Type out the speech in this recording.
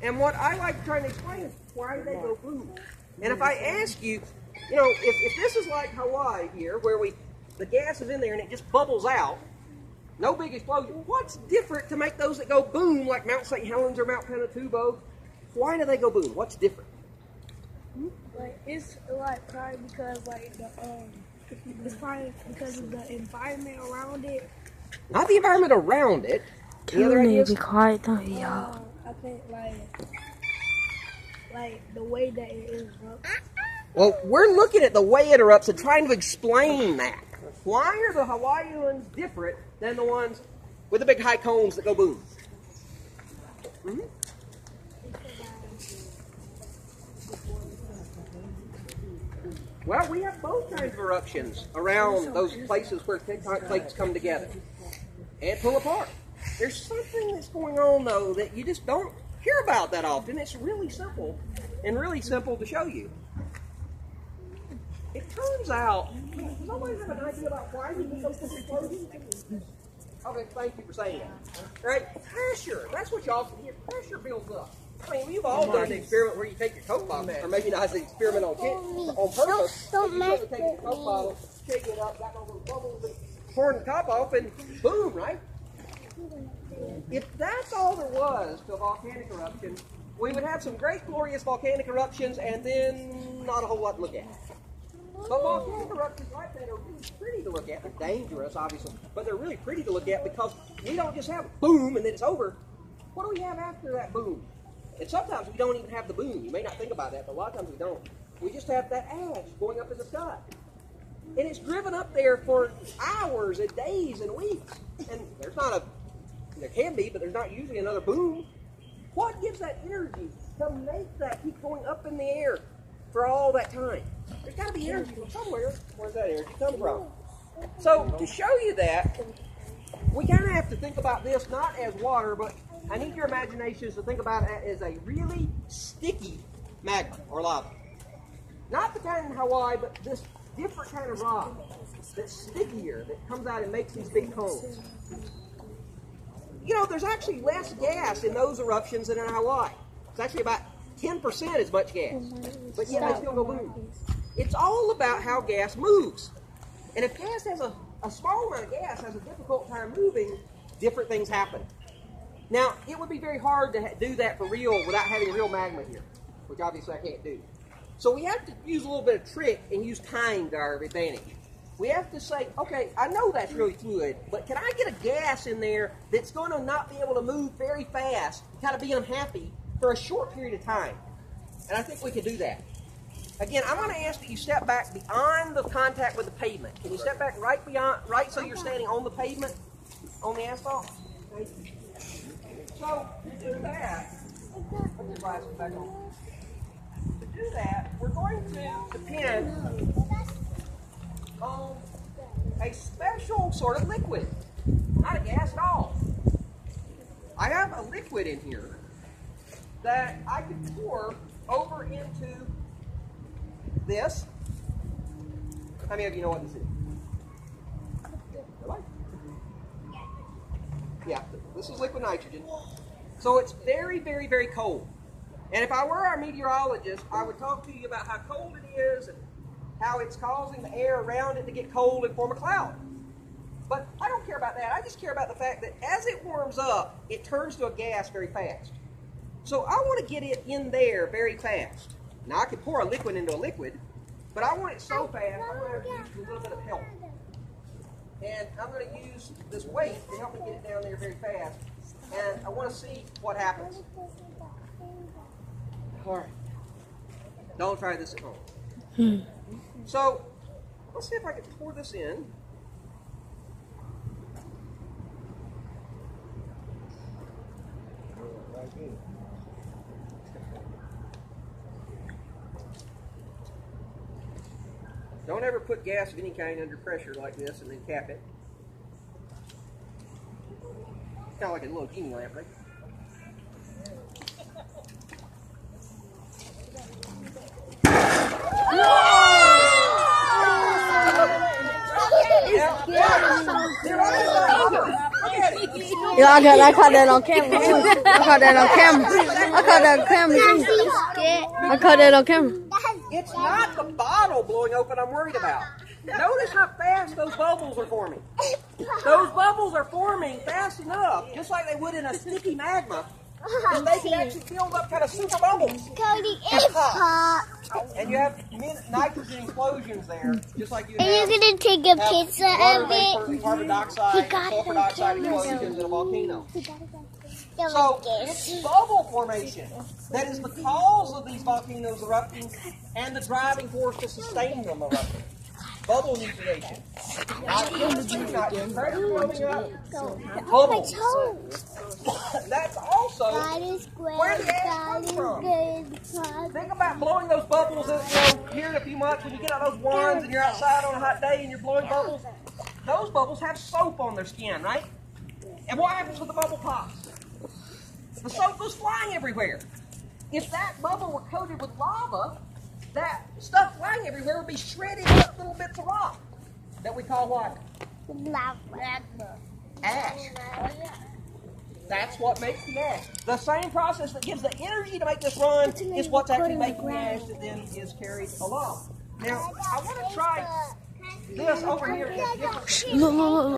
And what I like trying to explain is why do they go boom? And if I ask you, you know, if this is like Hawaii here, where the gas is in there and it just bubbles out, no big explosion, what's different to make those that go boom, like Mount St. Helens or Mount Pinatubo? Why do they go boom? What's different? Like, it's like probably because like it's probably because of the environment around it. Not the environment around it. Can you be quiet though, y'all? I think like the way that it erupts. Well, we're looking at the way it erupts and trying to explain that. Why are the Hawaii ones different than the ones with the big high cones that go boom? Mm-hmm. Well, we have both kinds of eruptions around those places where tectonic plates come together and pull apart. There's something that's going on, though, that you just don't hear about that often. It's really simple and really simple to show you. It turns out, does somebody have an idea about why we get those explosions? Okay, thank you for saying that. Right? Pressure. That's what you often hear. Pressure builds up. I mean, we've all done the experiment where you take your Coke bottle, or maybe not the experiment on purpose. Don't mess you take your Coke bottle, shake it up, got all those bubbles, and pour the top off, and boom, right? If that's all there was to a volcanic eruption, we would have some great, glorious volcanic eruptions, and then not a whole lot to look at. But volcanic eruptions like that are really pretty to look at. They're dangerous, obviously, but they're really pretty to look at because we don't just have boom and then it's over. What do we have after that boom? And sometimes we don't even have the boom. You may not think about that, but a lot of times we don't. We just have that ash going up in the sky. And it's driven up there for hours and days and weeks. And there can be, but there's not usually another boom. What gives that energy to make that keep going up in the air for all that time? There's got to be energy from somewhere. Where's that energy come from? So to show you that, we kind of have to think about this not as water, but I need your imaginations to think about it as a really sticky magma or lava. Not the kind in Hawaii, but this different kind of rock that's stickier, that comes out and makes these big cones. You know, there's actually less gas in those eruptions than in Hawaii. It's actually about 10% as much gas, but yet they still go boom. It's all about how gas moves. And if gas has a small amount of gas has a difficult time moving, different things happen. Now, it would be very hard to do that for real without having real magma here, which obviously I can't do. So we have to use a little bit of trick and use time to our advantage. We have to say, okay, I know that's really fluid, but can I get a gas in there that's going to not be able to move very fast, kind of be unhappy for a short period of time? And I think we can do that. Again, I'm going to ask that you step back beyond the contact with the pavement. Can you step back right so you're standing on the pavement, on the asphalt? Okay. So, to do that, put your glasses back on. To do that, we're going to depend on a special sort of liquid, not a gas at all. I have a liquid in here that I can pour over into this. How many of you know what this is? Yeah, this is liquid nitrogen. So it's very, very, very cold. And if I were our meteorologist, I would talk to you about how cold it is and how it's causing the air around it to get cold and form a cloud. But I don't care about that. I just care about the fact that as it warms up, it turns to a gas very fast. So I want to get it in there very fast. Now I can pour a liquid into a liquid, but I want it so fast, I'm going to use a little bit of help. And I'm going to use this weight to help me get it down there very fast. And I want to see what happens. All right. Don't try this at home. So, let's see if I can pour this in. Don't ever put gas of any kind under pressure like this and then cap it. Kind of like a little genie lamp, right? Yeah, I caught that on camera. I caught that on camera. I caught that on camera. I caught that on camera. It's not the bottle blowing open I'm worried about. Notice how fast those bubbles are forming. Those bubbles are forming fast enough, just like they would in a sticky magma, that they can actually build up kind of super bubbles. Cody, it's hot. And you have nitrogen explosions there, just like you Are have. you gonna take a picture of it? Carbon dioxide, sulfur dioxide explosions in a volcano. So it's bubble formation that is the cause of these volcanoes erupting and the driving force to sustain them erupting. Bubble nucleation. Not chemistry, not craters blowing up. Bubbles. That's also where the ash comes from. Think about blowing those bubbles here in a few months when you get out those ones and you're outside on a hot day and you're blowing bubbles. Those bubbles have soap on their skin, right? And what happens with the bubble pops? The soap goes flying everywhere. If that bubble were coated with lava, that stuff flying everywhere would be shredded up little bits of rock that we call what? Ash. That's what makes the ash. The same process that gives the energy to make this run is what's actually making the ash that then is carried along. Now, I want to try this over here. Look.